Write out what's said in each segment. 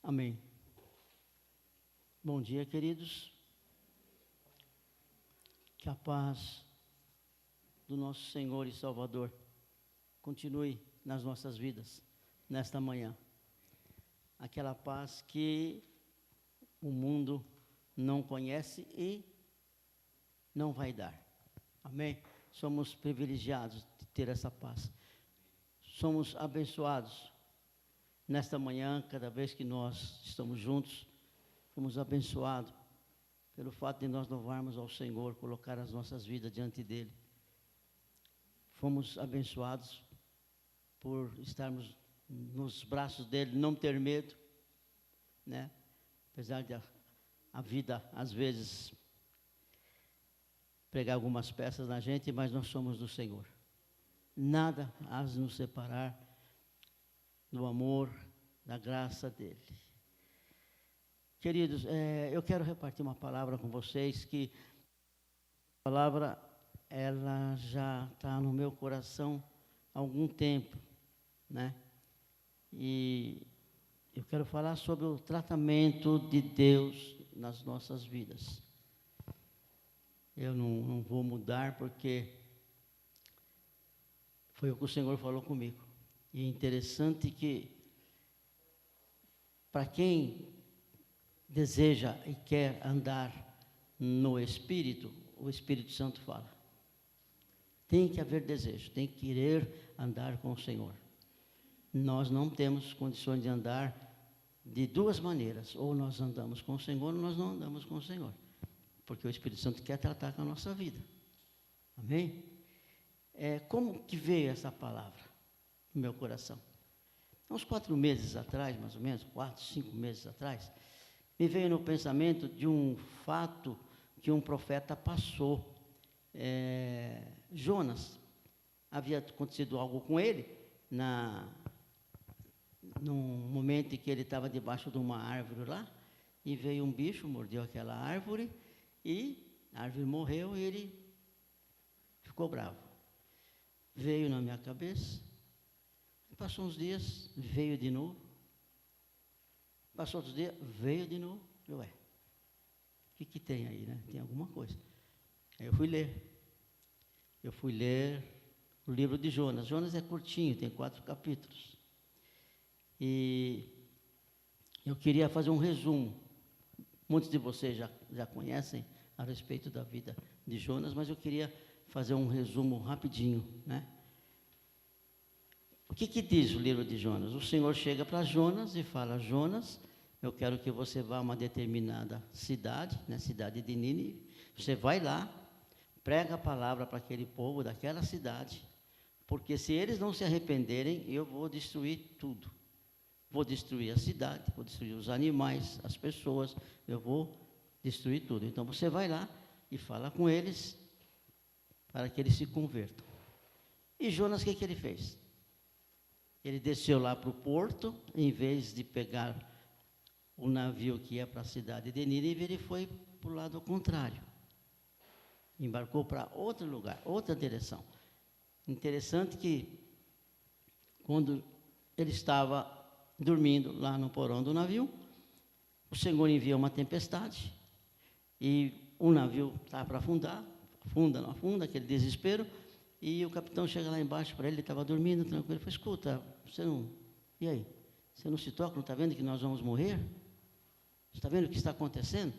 Amém. Bom dia, queridos. Que a paz do nosso Senhor e Salvador continue nas nossas vidas, nesta manhã. Aquela paz que o mundo não conhece e não vai dar. Amém? Somos privilegiados de ter essa paz. Somos abençoados nesta manhã, cada vez que nós estamos juntos, fomos abençoados pelo fato de nós louvarmos ao Senhor, colocar as nossas vidas diante dEle. Fomos abençoados por estarmos nos braços dEle, não ter medo, né? Apesar de a vida, às vezes, pregar algumas peças na gente, mas nós somos do Senhor. Nada há de nos separar do amor, da graça dEle. Queridos, eu quero repartir uma palavra com vocês, que a palavra, ela já está no meu coração há algum tempo, né? E eu quero falar sobre o tratamento de Deus nas nossas vidas. Eu não vou mudar, porque foi o que o Senhor falou comigo. E é interessante que, para quem deseja e quer andar no Espírito, o Espírito Santo fala. Tem que haver desejo, tem que querer andar com o Senhor. Nós não temos condições de andar de duas maneiras. Ou nós andamos com o Senhor, ou nós não andamos com o Senhor. Porque o Espírito Santo quer tratar com a nossa vida. Amém? Como que veio essa palavra no meu coração? Há uns 4 meses atrás, mais ou menos, 4, 5 meses atrás, me veio no pensamento de um fato que um profeta passou. Jonas, havia acontecido algo com ele, num momento em que ele estava debaixo de uma árvore lá, e veio um bicho, mordeu aquela árvore, e a árvore morreu e ele ficou bravo. Veio na minha cabeça, passou uns dias, veio de novo. Passou outros dias, veio de novo. Ué, o que tem aí, né? Tem alguma coisa. Aí eu fui ler o livro de Jonas. Jonas é curtinho, tem 4 capítulos. E eu queria fazer um resumo. Muitos de vocês já conhecem a respeito da vida de Jonas, mas eu queria fazer um resumo rapidinho, né? O que diz o livro de Jonas? O Senhor chega para Jonas e fala: Jonas, eu quero que você vá a uma determinada cidade, né, cidade de Nínive. Você vai lá, prega a palavra para aquele povo daquela cidade, porque se eles não se arrependerem, eu vou destruir tudo. Vou destruir a cidade, vou destruir os animais, as pessoas, eu vou destruir tudo. Então você vai lá e fala com eles, para que eles se convertam. E Jonas, o que ele fez? Ele desceu lá para o porto, em vez de pegar o navio que ia para a cidade de Nínive, ele foi para o lado contrário. Embarcou para outro lugar, outra direção. Interessante que, quando ele estava dormindo lá no porão do navio, o Senhor envia uma tempestade, e o navio estava para afundar, afunda, não afunda, aquele desespero, e o capitão chega lá embaixo para ele estava dormindo, tranquilo, ele falou: escuta, e aí? Você não se toca, não está vendo que nós vamos morrer? Você está vendo o que está acontecendo?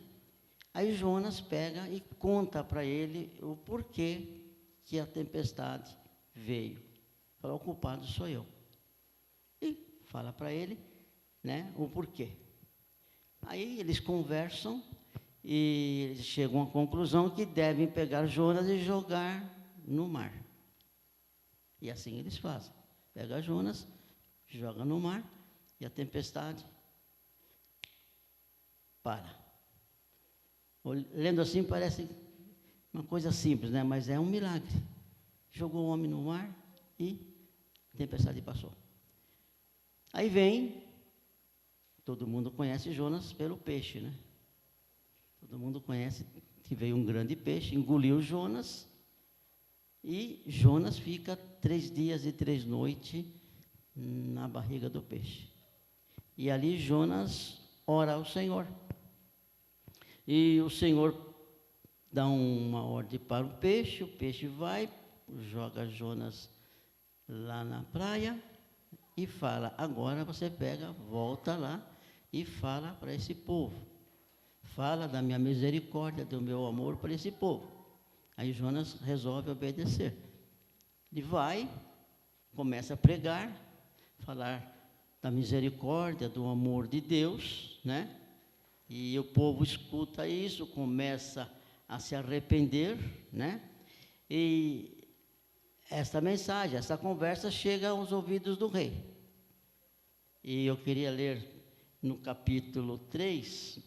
Aí Jonas pega e conta para ele o porquê que a tempestade veio. Fala: o culpado sou eu. E fala para ele, né, o porquê. Aí eles conversam e eles chegam à conclusão que devem pegar Jonas e jogar no mar. E assim eles fazem. Pega Jonas, joga no mar, e a tempestade para. Lendo assim parece uma coisa simples, né? Mas é um milagre. Jogou o homem no mar e a tempestade passou. Aí vem, todo mundo conhece Jonas pelo peixe, né? Todo mundo conhece que veio um grande peixe, engoliu Jonas, e Jonas fica 3 dias e 3 noites na barriga do peixe. E ali Jonas ora ao Senhor. E o Senhor dá uma ordem para o peixe vai, joga Jonas lá na praia e fala: agora você pega, volta lá e fala para esse povo. Fala da minha misericórdia, do meu amor para esse povo. Aí Jonas resolve obedecer. Ele vai, começa a pregar, falar da misericórdia, do amor de Deus, né? E o povo escuta isso, começa a se arrepender, né? E esta mensagem, essa conversa chega aos ouvidos do rei. E eu queria ler no capítulo 3,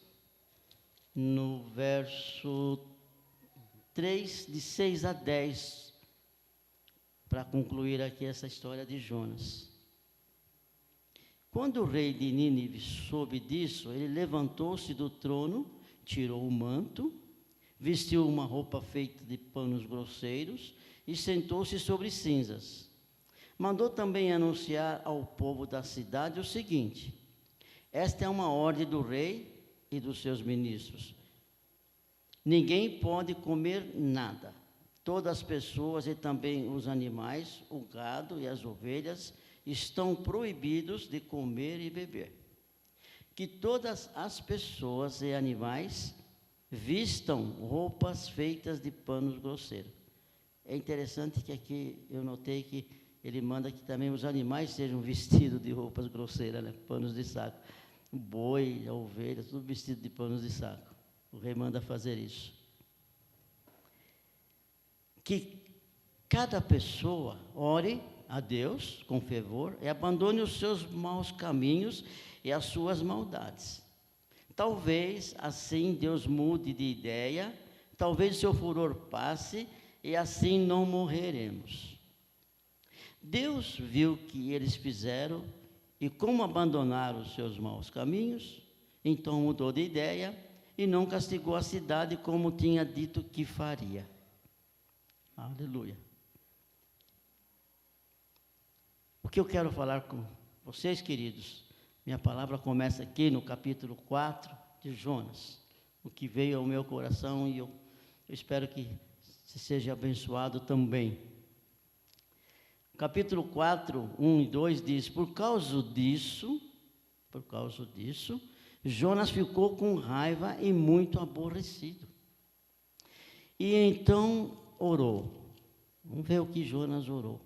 no verso 3, de 6 a 10, para concluir aqui essa história de Jonas. Quando o rei de Nínive soube disso, ele levantou-se do trono, tirou o manto, vestiu uma roupa feita de panos grosseiros e sentou-se sobre cinzas. Mandou também anunciar ao povo da cidade o seguinte: esta é uma ordem do rei e dos seus ministros. Ninguém pode comer nada. Todas as pessoas e também os animais, o gado e as ovelhas, estão proibidos de comer e beber. Que todas as pessoas e animais vistam roupas feitas de panos grosseiros. É interessante que aqui eu notei que ele manda que também os animais sejam vestidos de roupas grosseiras, né? Panos de saco. O boi, a ovelha, tudo vestido de panos de saco. O rei manda fazer isso. Que cada pessoa ore a Deus com fervor e abandone os seus maus caminhos e as suas maldades. Talvez assim Deus mude de ideia, talvez seu furor passe e assim não morreremos. Deus viu que eles fizeram e como abandonaram os seus maus caminhos, então mudou de ideia e não castigou a cidade como tinha dito que faria. Aleluia. O que eu quero falar com vocês, queridos, minha palavra começa aqui no capítulo 4 de Jonas. O que veio ao meu coração e eu espero que se seja abençoado também. Capítulo 4, 1 e 2 diz: por causa disso, Jonas ficou com raiva e muito aborrecido. E então orou. Vamos ver o que Jonas orou.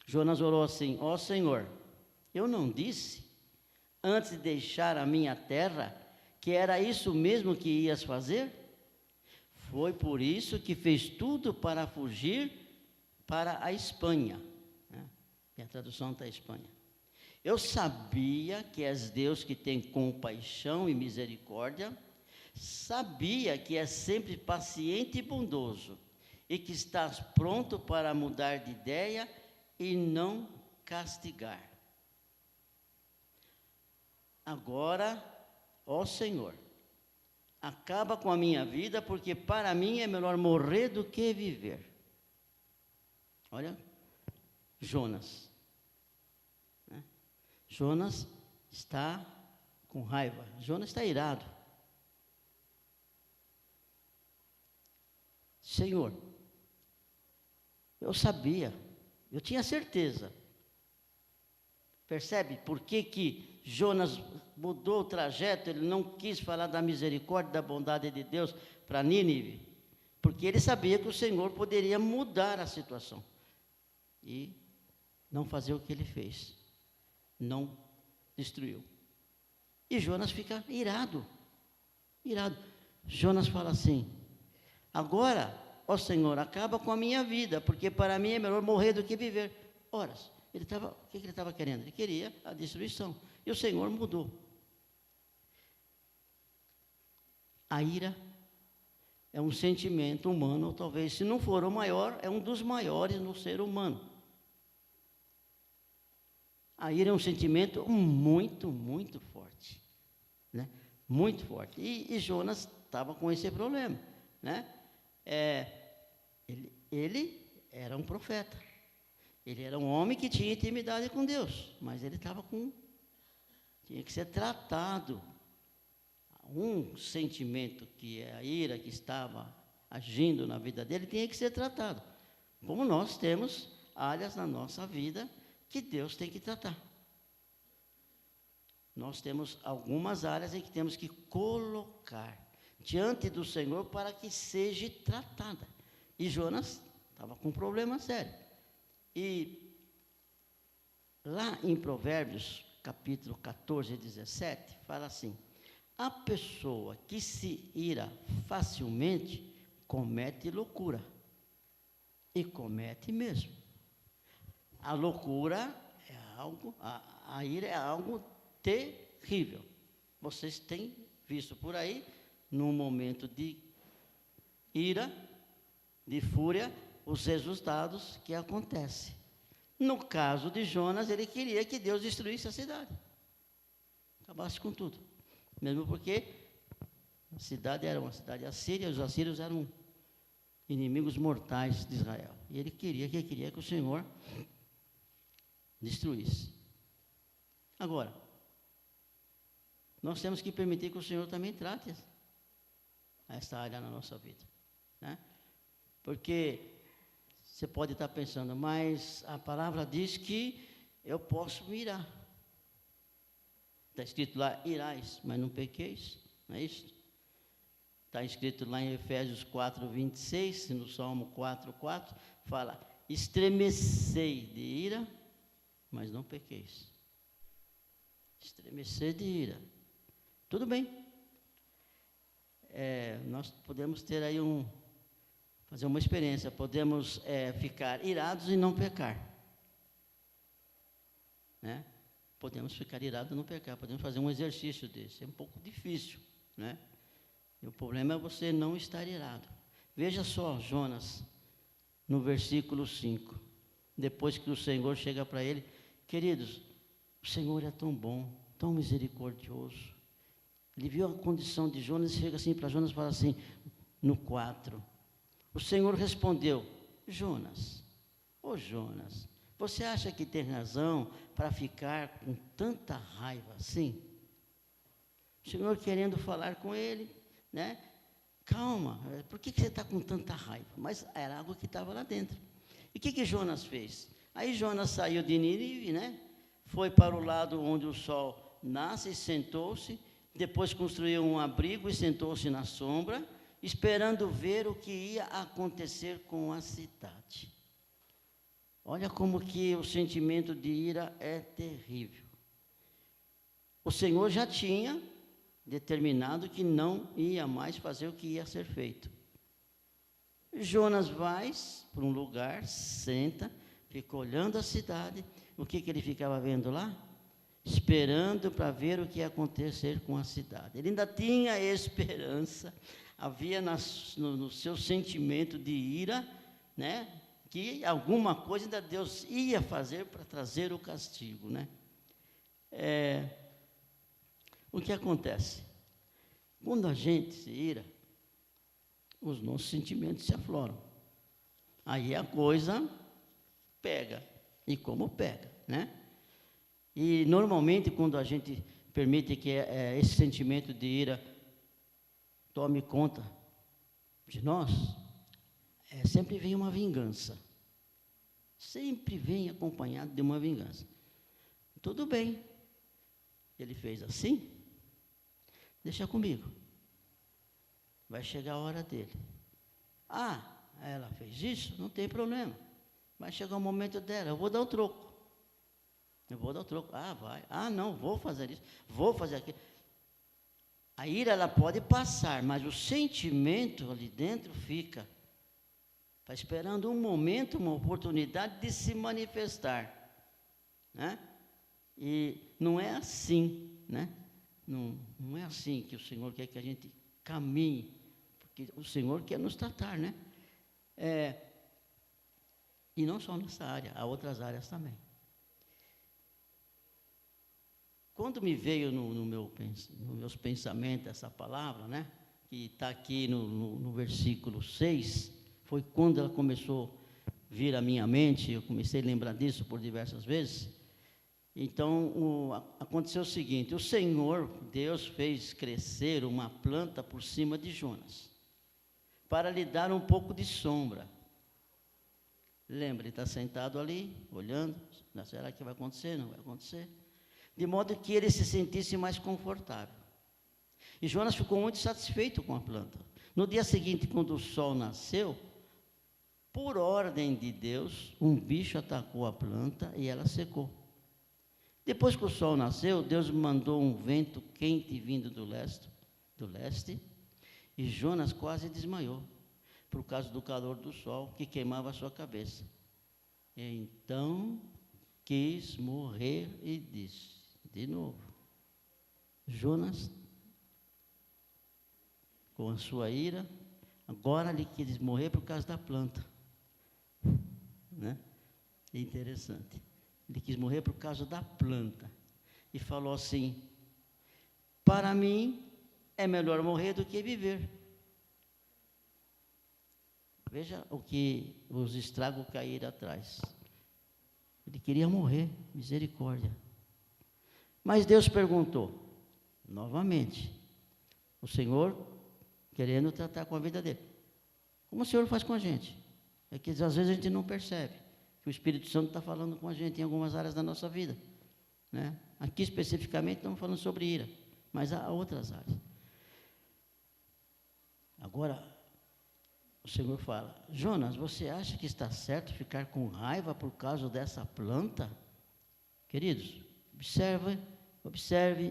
Jonas orou assim: ó Senhor, eu não disse, antes de deixar a minha terra, que era isso mesmo que ias fazer? Foi por isso que fez tudo para fugir para a Espanha. Minha tradução está Espanha. Eu sabia que és Deus que tem compaixão e misericórdia, sabia que és sempre paciente e bondoso, e que estás pronto para mudar de ideia e não castigar. Agora, ó Senhor, acaba com a minha vida, porque para mim é melhor morrer do que viver. Olha, Jonas. Jonas está com raiva, Jonas está irado. Senhor, eu sabia, eu tinha certeza. Percebe por que Jonas mudou o trajeto? Ele não quis falar da misericórdia, da bondade de Deus para Nínive, porque ele sabia que o Senhor poderia mudar a situação e não fazer o que ele fez, não destruiu. E Jonas fica irado. Jonas fala assim: agora, ó Senhor, acaba com a minha vida, porque para mim é melhor morrer do que viver. Ora, o que ele estava querendo? Ele queria a destruição. E o Senhor mudou. A ira é um sentimento humano, ou talvez, se não for o maior, é um dos maiores no ser humano. A ira é um sentimento muito, muito forte, né? Muito forte. E Jonas estava com esse problema, né? Ele era um profeta. Ele era um homem que tinha intimidade com Deus, mas ele tinha que ser tratado. Um sentimento que é a ira que estava agindo na vida dele tinha que ser tratado. Como nós temos áreas na nossa vida que Deus tem que tratar. Nós temos algumas áreas em que temos que colocar diante do Senhor para que seja tratada. E Jonas estava com um problema sério. E lá em Provérbios, capítulo 14, 17, fala assim: a pessoa que se ira facilmente comete loucura. E comete mesmo. A loucura é algo, a ira é algo terrível. Vocês têm visto por aí, num momento de ira, de fúria, os resultados que acontecem. No caso de Jonas, ele queria que Deus destruísse a cidade. Acabasse com tudo. Mesmo porque a cidade era uma cidade assíria, os assírios eram inimigos mortais de Israel. E ele queria que o Senhor destruísse. Agora, nós temos que permitir que o Senhor também trate essa área na nossa vida, né? Porque você pode estar pensando, mas a palavra diz que eu posso me irar. Está escrito lá, irais, mas não pequeis, não é isso? Está escrito lá em Efésios 4, 26, no Salmo 4, 4, fala, estremecei de ira, mas não pequeis. Estremecer de ira. Tudo bem. Nós podemos ter aí fazer uma experiência, podemos ficar irados e não pecar. Né? Podemos ficar irados e não pecar, podemos fazer um exercício desse. É um pouco difícil, né? E o problema é você não estar irado. Veja só, Jonas, no versículo 5. Depois que o Senhor chega para ele, queridos, o Senhor é tão bom, tão misericordioso. Ele viu a condição de Jonas e chega assim para Jonas e fala assim, no 4. O Senhor respondeu, Jonas, Jonas, você acha que tem razão para ficar com tanta raiva assim? O Senhor querendo falar com ele, né? Calma, por que você está com tanta raiva? Mas era algo que estava lá dentro. E o que Jonas fez? Aí Jonas saiu de Nínive, né? Foi para o lado onde o sol nasce, sentou-se, depois construiu um abrigo e sentou-se na sombra, esperando ver o que ia acontecer com a cidade. Olha como que o sentimento de ira é terrível. O Senhor já tinha determinado que não ia mais fazer o que ia ser feito. Jonas vai para um lugar, senta, fica olhando a cidade. O que ele ficava vendo lá? Esperando para ver o que ia acontecer com a cidade. Ele ainda tinha esperança, havia no seu sentimento de ira, né, que alguma coisa ainda Deus ia fazer para trazer o castigo, né? O que acontece? Quando a gente se ira, os nossos sentimentos se afloram. Aí a coisa pega. E como pega, né? E normalmente quando a gente permite que esse sentimento de ira tome conta de nós, sempre vem uma vingança. Sempre vem acompanhado de uma vingança. Tudo bem. Ele fez assim, deixa comigo. Vai chegar a hora dele. Ela fez isso? Não tem problema. Vai chegar o momento dela, eu vou dar o troco. Vai. Não, vou fazer isso, vou fazer aquilo. A ira, ela pode passar, mas o sentimento ali dentro fica. Está esperando um momento, uma oportunidade de se manifestar. Né? E não é assim, né? Não é assim que o Senhor quer que a gente caminhe, porque o Senhor quer nos tratar, né? E não só nessa área, há outras áreas também. Quando me veio nos meus pensamentos essa palavra, né? Que está aqui no versículo 6, foi quando ela começou a vir à minha mente, eu comecei a lembrar disso por diversas vezes. Então, aconteceu o seguinte: o Senhor, Deus, fez crescer uma planta por cima de Jonas, para lhe dar um pouco de sombra. Lembra, ele está sentado ali, olhando, será que vai acontecer? Não vai acontecer. De modo que ele se sentisse mais confortável. E Jonas ficou muito satisfeito com a planta. No dia seguinte, quando o sol nasceu, por ordem de Deus, um bicho atacou a planta e ela secou. Depois que o sol nasceu, Deus mandou um vento quente vindo do leste, e Jonas quase desmaiou, por causa do calor do sol que queimava a sua cabeça. Então, quis morrer e disse, de novo, Jonas, com a sua ira, agora ele quis morrer por causa da planta. Né? Interessante. Ele quis morrer por causa da planta. E falou assim, para mim é melhor morrer do que viver. Veja os estragos que a ira traz. Ele queria morrer, misericórdia. Mas Deus perguntou, novamente, o Senhor querendo tratar com a vida dele. Como o Senhor faz com a gente? É que às vezes a gente não percebe que o Espírito Santo está falando com a gente em algumas áreas da nossa vida. Né? Aqui especificamente estamos falando sobre ira, mas há outras áreas. Agora, o Senhor fala, Jonas, você acha que está certo ficar com raiva por causa dessa planta? Queridos, observe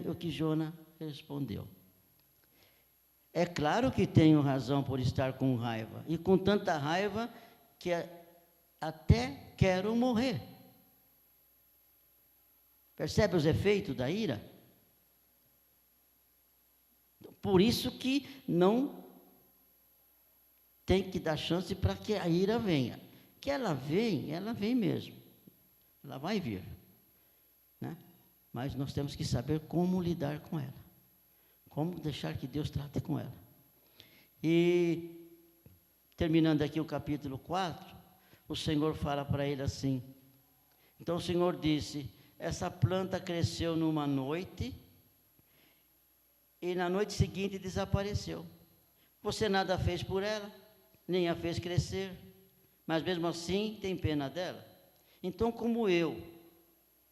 o que Jonas respondeu. É claro que tenho razão por estar com raiva, e com tanta raiva que até quero morrer. Percebe os efeitos da ira? Por isso que não tem que dar chance para que a ira venha. Que ela vem mesmo. Ela vai vir. Né? Mas nós temos que saber como lidar com ela. Como deixar que Deus trate com ela. E, terminando aqui o capítulo 4, o Senhor fala para ele assim, então o Senhor disse, essa planta cresceu numa noite, e na noite seguinte desapareceu. Você nada fez por ela, nem a fez crescer, mas mesmo assim tem pena dela. Então, como eu,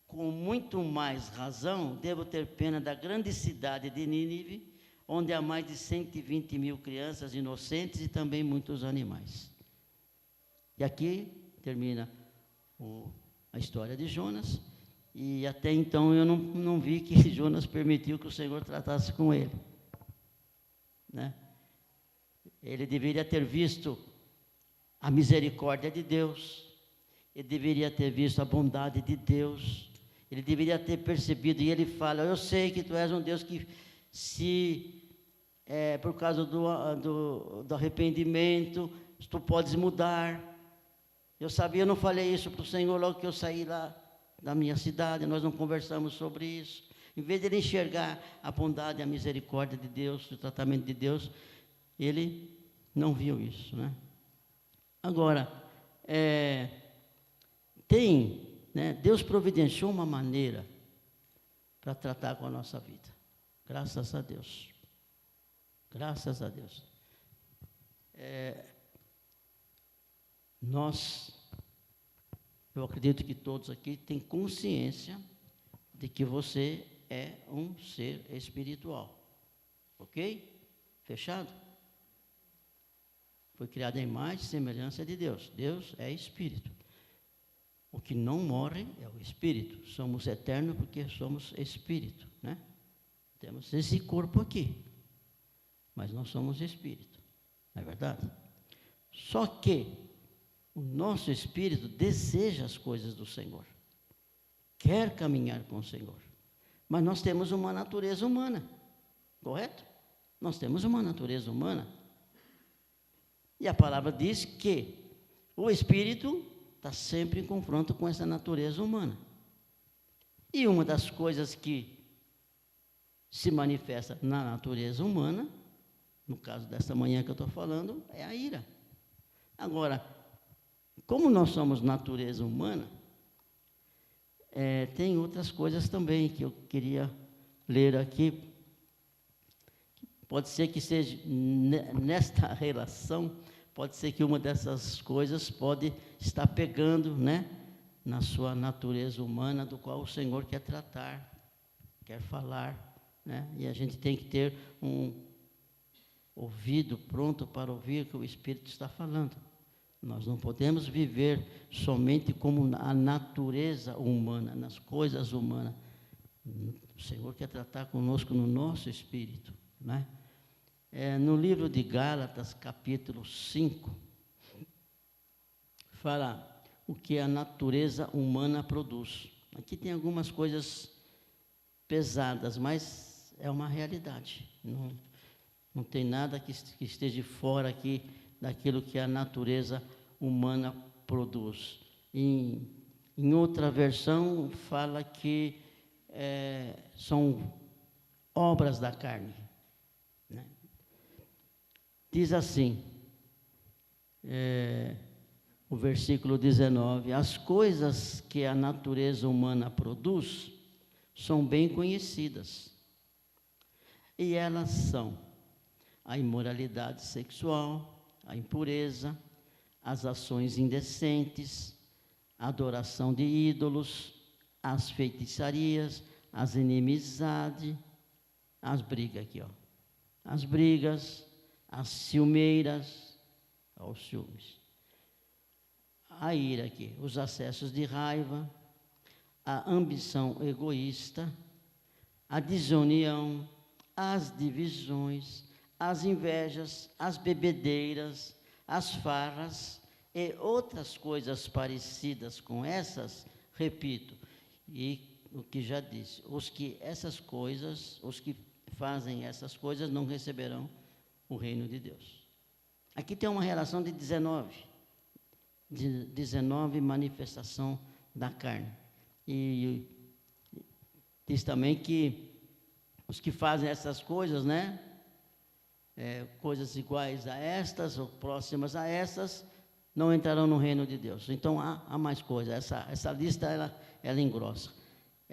com muito mais razão, devo ter pena da grande cidade de Nínive, onde há mais de 120 mil crianças inocentes e também muitos animais. E aqui termina a história de Jonas, e até então eu não vi que Jonas permitiu que o Senhor tratasse com ele. Né? Ele deveria ter visto a misericórdia de Deus, ele deveria ter visto a bondade de Deus, ele deveria ter percebido, e ele fala, eu sei que tu és um Deus que por causa do arrependimento, tu podes mudar. Eu sabia, eu não falei isso para o Senhor logo que eu saí lá da minha cidade, nós não conversamos sobre isso. Em vez de ele enxergar a bondade, a misericórdia de Deus, o tratamento de Deus, ele não viu isso. Né? Agora, Deus providenciou uma maneira para tratar com a nossa vida. Graças a Deus. Graças a Deus. Eu acredito que todos aqui têm consciência de que você é um ser espiritual. Ok? Fechado? Foi criado em imagem e semelhança de Deus. Deus é espírito. O que não morre é o espírito. Somos eternos porque somos espírito, né? Temos esse corpo aqui, mas nós somos espírito, não é verdade? Só que o nosso espírito deseja as coisas do Senhor, quer caminhar com o Senhor, mas nós temos uma natureza humana, correto? Nós temos uma natureza humana, e a palavra diz que o espírito está sempre em confronto com essa natureza humana. E uma das coisas que se manifesta na natureza humana, no caso dessa manhã que eu estou falando, é a ira. Agora, como nós somos natureza humana, tem outras coisas também que eu queria ler aqui. Pode ser que seja, nesta relação, pode ser que uma dessas coisas pode estar pegando, né, na sua natureza humana, do qual o Senhor quer tratar, quer falar, né? E a gente tem que ter um ouvido pronto para ouvir o que o Espírito está falando. Nós não podemos viver somente como a natureza humana, nas coisas humanas. O Senhor quer tratar conosco no nosso espírito, né? No livro de Gálatas, capítulo 5, fala o que a natureza humana produz. Aqui tem algumas coisas pesadas, mas é uma realidade. Não tem nada que esteja fora aqui daquilo que a natureza humana produz. Em outra versão, fala que são obras da carne, né? Diz assim, o versículo 19: as coisas que a natureza humana produz são bem conhecidas, e elas são a imoralidade sexual, a impureza, as ações indecentes, a adoração de ídolos, as feitiçarias, as inimizades, as brigas aqui, ó, as brigas, as ciumeiras, os ciúmes, a ira aqui, os acessos de raiva, a ambição egoísta, a desunião, as divisões, as invejas, as bebedeiras, as farras e outras coisas parecidas com essas, repito, e o que já disse, os que fazem essas coisas não receberão o reino de Deus. Aqui tem uma relação de 19 manifestação da carne. E diz também que os que fazem essas coisas, né, coisas iguais a estas ou próximas a essas, não entrarão no reino de Deus. Então há mais coisas. Essa lista ela engrossa.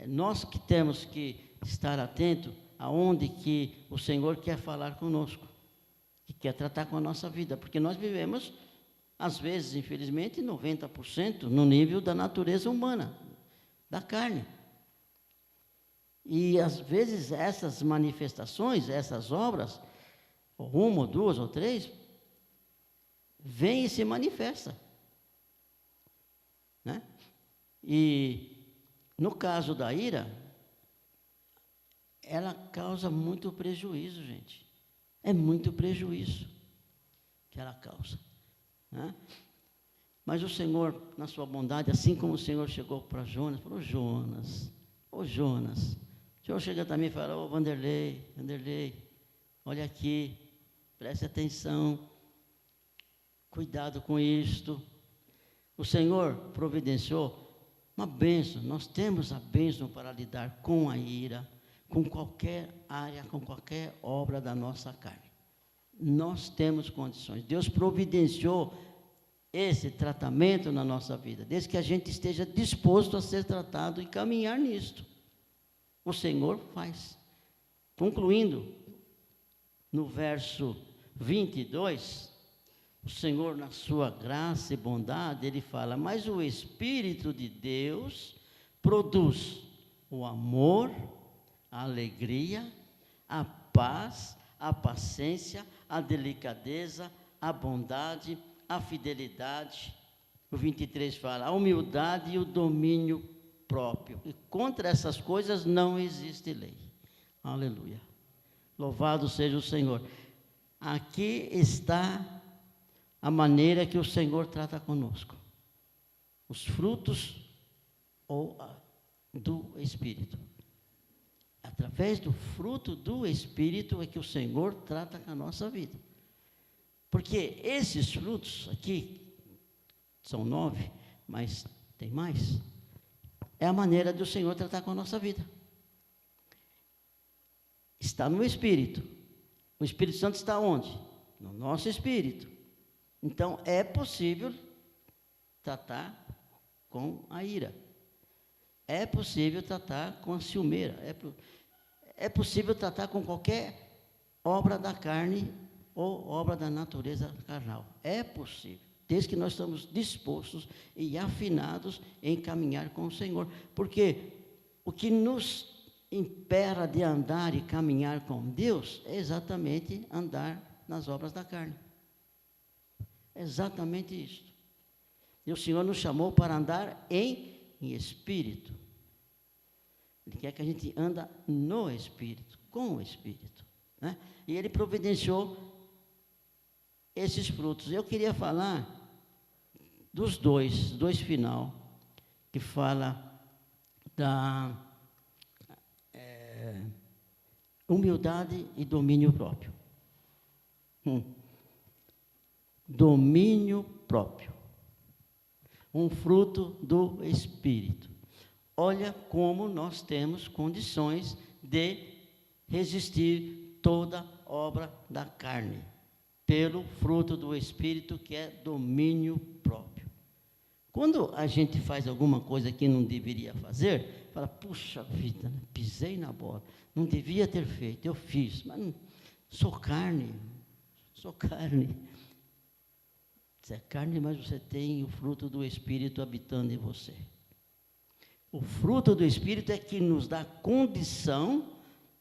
Nós que temos que estar atento aonde que o Senhor quer falar conosco, que quer tratar com a nossa vida, porque nós vivemos, às vezes, infelizmente, 90% no nível da natureza humana, da carne. E, às vezes, essas manifestações, essas obras, uma, ou duas, ou três, vem e se manifesta, né? E, no caso da ira, ela causa muito prejuízo, gente. É muito prejuízo que ela causa, né? Mas o Senhor, na sua bondade, assim como o Senhor chegou para Jonas, falou: Jonas, o Senhor chega também e fala: ô Vanderlei, olha aqui, preste atenção, cuidado com isto. O Senhor providenciou uma bênção. Nós temos a bênção para lidar com a ira, com qualquer área, com qualquer obra da nossa carne. Nós temos condições. Deus providenciou esse tratamento na nossa vida, desde que a gente esteja disposto a ser tratado e caminhar nisto. O Senhor faz. Concluindo, no verso 22, o Senhor, na sua graça e bondade, Ele fala: mas o Espírito de Deus produz o amor, a alegria, a paz, a paciência, a delicadeza, a bondade, a fidelidade. O 23 fala: a humildade e o domínio próprio. E contra essas coisas não existe lei. Aleluia. Louvado seja o Senhor. Aqui está a maneira que o Senhor trata conosco. Os frutos do Espírito. Através do fruto do Espírito é que o Senhor trata com a nossa vida. Porque esses frutos aqui, são 9, mas tem mais, é a maneira do Senhor tratar com a nossa vida. Está no Espírito. O Espírito Santo está onde? No nosso Espírito. Então, é possível tratar com a ira. É possível tratar com a ciumeira, é possível tratar com qualquer obra da carne ou obra da natureza carnal. É possível, desde que nós estamos dispostos e afinados em caminhar com o Senhor. Porque o que nos impera de andar e caminhar com Deus é exatamente andar nas obras da carne. É exatamente isso. E o Senhor nos chamou para andar em espírito. Ele quer que a gente anda no Espírito, com o Espírito, né? E Ele providenciou esses frutos. Eu queria falar dos dois final, que fala da humildade e domínio próprio. Domínio próprio. Um fruto do Espírito. Olha como nós temos condições de resistir toda obra da carne, pelo fruto do Espírito, que é domínio próprio. Quando a gente faz alguma coisa que não deveria fazer, fala, puxa vida, pisei na bola, não devia ter feito, eu fiz, mas não, sou carne. Você é carne, mas você tem o fruto do Espírito habitando em você. O fruto do Espírito é que nos dá condição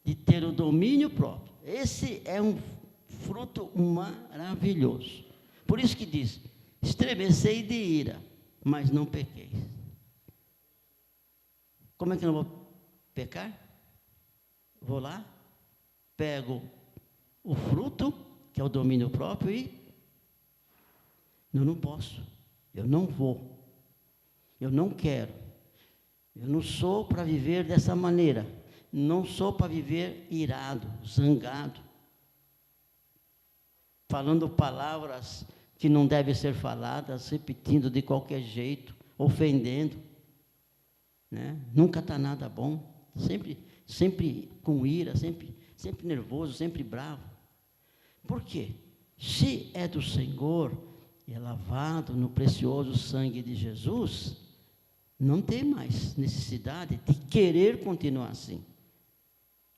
de ter o domínio próprio. Esse é um fruto maravilhoso. Por isso que diz, estremecei de ira, mas não pequei. Como é que eu não vou pecar? Vou lá, pego o fruto, que é o domínio próprio, e eu não posso, eu não vou, eu não quero, eu não sou para viver dessa maneira, não sou para viver irado, zangado, falando palavras que não devem ser faladas, repetindo de qualquer jeito, ofendendo, né? Nunca está nada bom, sempre com ira, sempre nervoso, sempre bravo. Por quê? Se é do Senhor, e é lavado no precioso sangue de Jesus, não tem mais necessidade de querer continuar assim.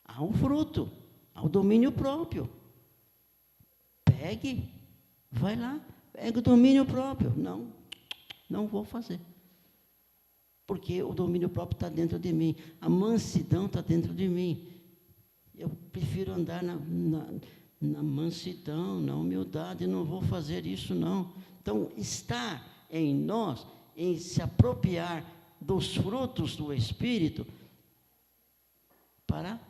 Há um fruto, há o domínio próprio. Pegue, vai lá, pega o domínio próprio. Não vou fazer. Porque o domínio próprio está dentro de mim, a mansidão está dentro de mim. Eu prefiro andar na mansidão, na humildade, não vou fazer isso não. Então, está em nós, em se apropriar dos frutos do Espírito, para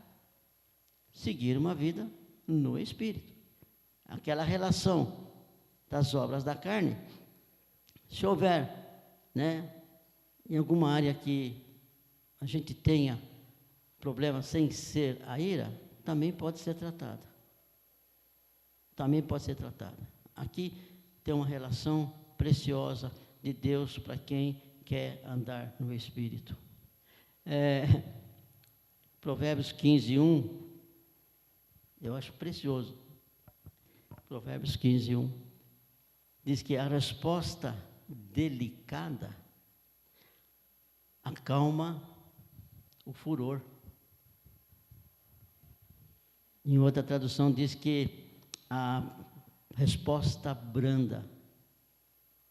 seguir uma vida no Espírito. Aquela relação das obras da carne, se houver, né, em alguma área que a gente tenha problema sem ser a ira, também pode ser tratada. Aqui tem uma relação preciosa de Deus para quem quer andar no Espírito. Provérbios 15:1, eu acho precioso. Provérbios 15:1 diz que a resposta delicada acalma o furor. Em outra tradução diz que a resposta branda,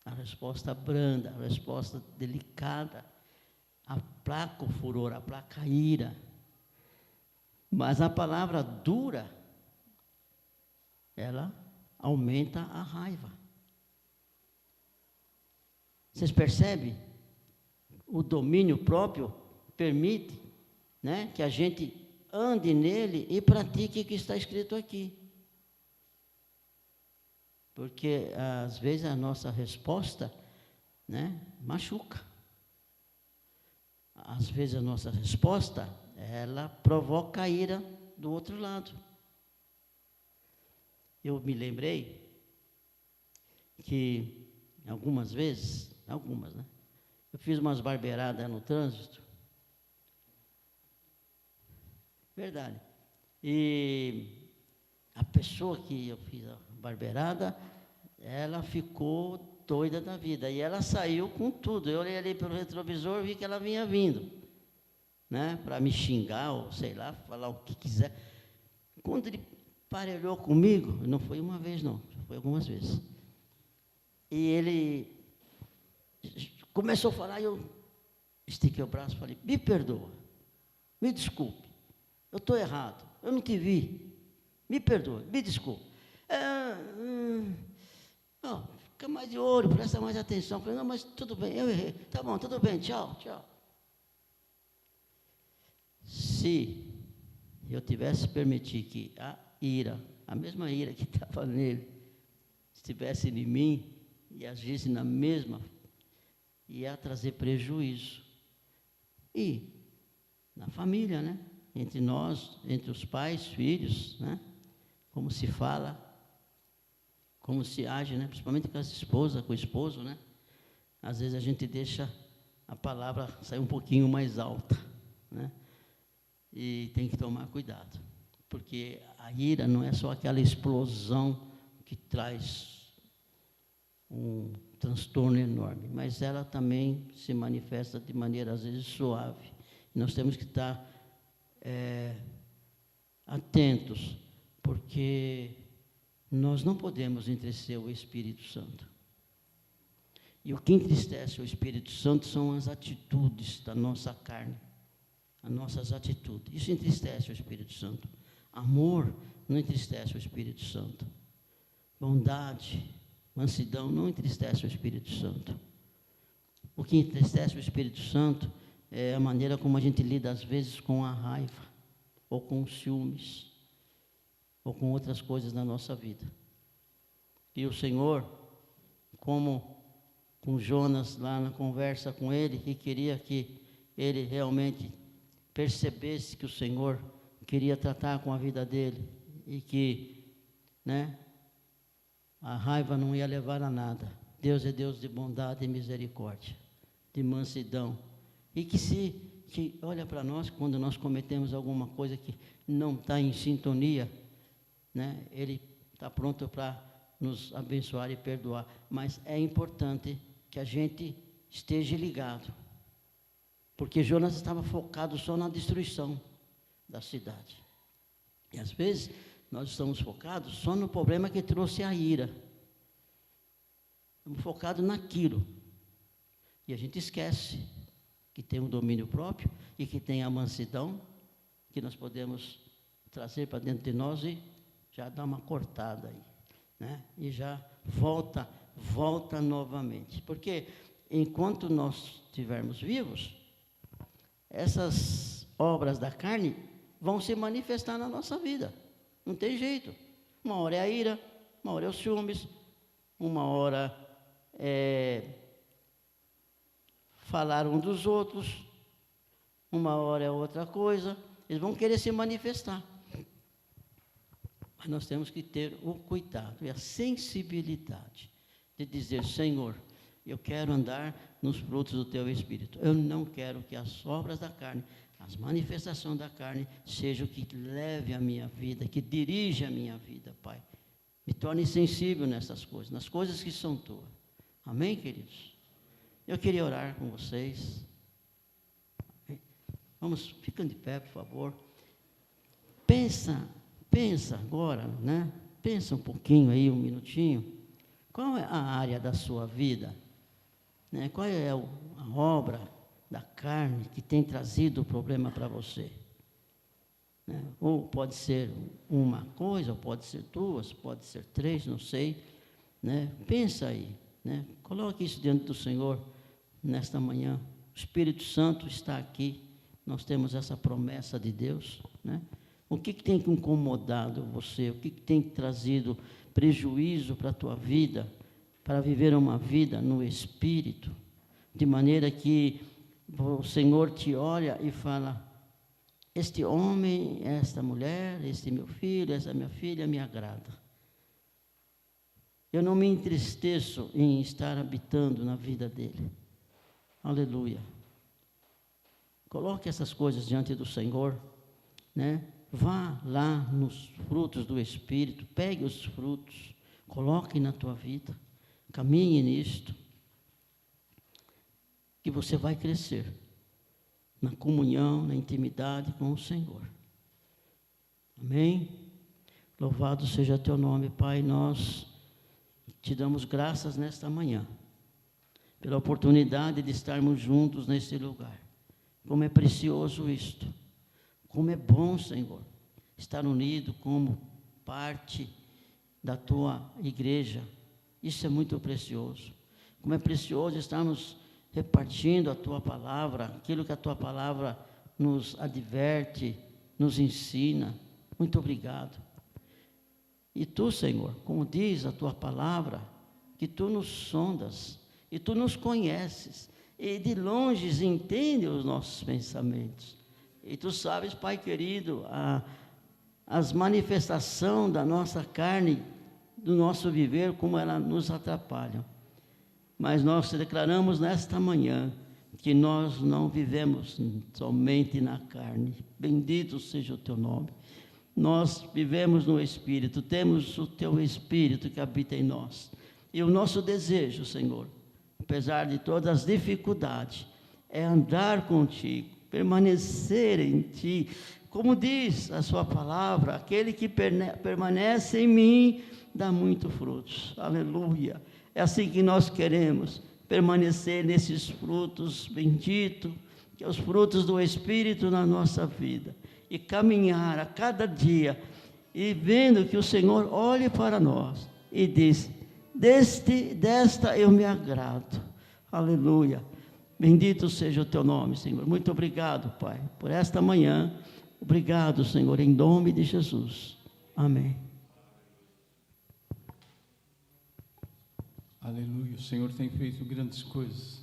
a resposta delicada, aplaca o furor, aplaca a ira. Mas a palavra dura, ela aumenta a raiva. Vocês percebem? O domínio próprio permite, né, que a gente ande nele e pratique o que está escrito aqui. Porque, às vezes, a nossa resposta, né, machuca. Às vezes, a nossa resposta, ela provoca a ira do outro lado. Eu me lembrei que, algumas vezes, né, eu fiz umas barbeiradas no trânsito. Verdade. E a pessoa que eu fiz a barbeirada, ela ficou doida da vida. E ela saiu com tudo. Eu olhei ali pelo retrovisor e vi que ela vinha vindo. né, para me xingar, ou sei lá, falar o que quiser. Quando ele parelhou comigo, não foi uma vez não, foi algumas vezes. E ele começou a falar, e eu estiquei o braço e falei, me perdoa, me desculpe, eu estou errado, eu não te vi, me perdoa, me desculpe. Fica mais de olho, presta mais atenção. Eu falei, não, mas tudo bem, eu errei, tá bom, tudo bem, tchau, tchau. Se eu tivesse permitido que a ira, a mesma ira que estava nele, estivesse em mim e agisse na mesma, ia trazer prejuízo. E na família, né? Entre nós, entre os pais, filhos, né? Como se fala, como se age, né? Principalmente com as esposas, com o esposo, né? Às vezes a gente deixa a palavra sair um pouquinho mais alta, né? E tem que tomar cuidado, porque a ira não é só aquela explosão que traz um transtorno enorme, mas ela também se manifesta de maneira, às vezes, suave. Nós temos que estar atentos, porque nós não podemos entristecer o Espírito Santo. E o que entristece o Espírito Santo são as atitudes da nossa carne, as nossas atitudes. Isso entristece o Espírito Santo. Amor não entristece o Espírito Santo. Bondade, mansidão não entristece o Espírito Santo. O que entristece o Espírito Santo é a maneira como a gente lida, às vezes, com a raiva, ou com os ciúmes, ou com outras coisas na nossa vida. E o Senhor, como com Jonas, lá na conversa com ele, que queria que ele realmente percebesse que o Senhor queria tratar com a vida dele, e que, né, a raiva não ia levar a nada. Deus é Deus de bondade e misericórdia, de mansidão, e que olha para nós quando nós cometemos alguma coisa que não está em sintonia, né? Ele está pronto para nos abençoar e perdoar, mas é importante que a gente esteja ligado, porque Jonas estava focado só na destruição da cidade, e às vezes nós estamos focados só no problema que trouxe a ira, estamos focados naquilo, e a gente esquece que tem um domínio próprio e que tem a mansidão, que nós podemos trazer para dentro de nós e já dar uma cortada aí, né? E já volta novamente, porque enquanto nós estivermos vivos, essas obras da carne vão se manifestar na nossa vida, não tem jeito. Uma hora é a ira, uma hora é os ciúmes, uma hora é falar um dos outros, uma hora é outra coisa, eles vão querer se manifestar. Mas nós temos que ter o cuidado e a sensibilidade de dizer, Senhor, eu quero andar nos frutos do Teu Espírito. Eu não quero que as obras da carne, as manifestações da carne, sejam o que leve a minha vida, que dirige a minha vida, Pai. Me torne sensível nessas coisas, nas coisas que são Tuas. Amém, queridos? Eu queria orar com vocês. Vamos, ficam de pé, por favor. Pensa agora, né? Pensa um pouquinho aí, um minutinho. Qual é a área da sua vida, né? Qual é a obra da carne que tem trazido o problema para você? Né? Ou pode ser uma coisa, ou pode ser duas, pode ser três, não sei, né? Pensa aí, né? Coloque isso diante do Senhor nesta manhã. O Espírito Santo está aqui. Nós temos essa promessa de Deus, né? O que tem incomodado você? O que tem trazido prejuízo para a tua vida, para viver uma vida no Espírito, de maneira que o Senhor te olha e fala, este homem, esta mulher, este meu filho, essa minha filha me agrada. Eu não me entristeço em estar habitando na vida dele. Aleluia. Coloque essas coisas diante do Senhor, né? Vá lá nos frutos do Espírito, pegue os frutos, coloque na tua vida, caminhe nisto, que você vai crescer. na comunhão, na intimidade com o Senhor. Amém? Louvado seja teu nome, Pai. Nós te damos graças nesta manhã, pela oportunidade de estarmos juntos neste lugar. Como é precioso isto, como é bom, Senhor, estar unido como parte da tua igreja. Isso é muito precioso. Como é precioso estarmos repartindo a tua palavra, aquilo que a tua palavra nos adverte, nos ensina. Muito obrigado. E tu, Senhor, como diz a tua palavra, que tu nos sondas e tu nos conheces e de longe entende os nossos pensamentos. E tu sabes, Pai querido, as manifestações da nossa carne, do nosso viver, como elas nos atrapalham. Mas nós te declaramos nesta manhã que nós não vivemos somente na carne. Bendito seja o teu nome. Nós vivemos no Espírito, temos o teu Espírito que habita em nós. E o nosso desejo, Senhor, apesar de todas as dificuldades, é andar contigo, permanecer em ti. Como diz a sua palavra, aquele que permanece em mim dá muito frutos. Aleluia. É assim que nós queremos, permanecer nesses frutos benditos, que é os frutos do Espírito na nossa vida. E caminhar a cada dia, e vendo que o Senhor olhe para nós e diz: desta eu me agrado. Aleluia. Bendito seja o teu nome, Senhor. Muito obrigado, Pai, por esta manhã. Obrigado, Senhor, em nome de Jesus. Amém. Aleluia. O Senhor tem feito grandes coisas.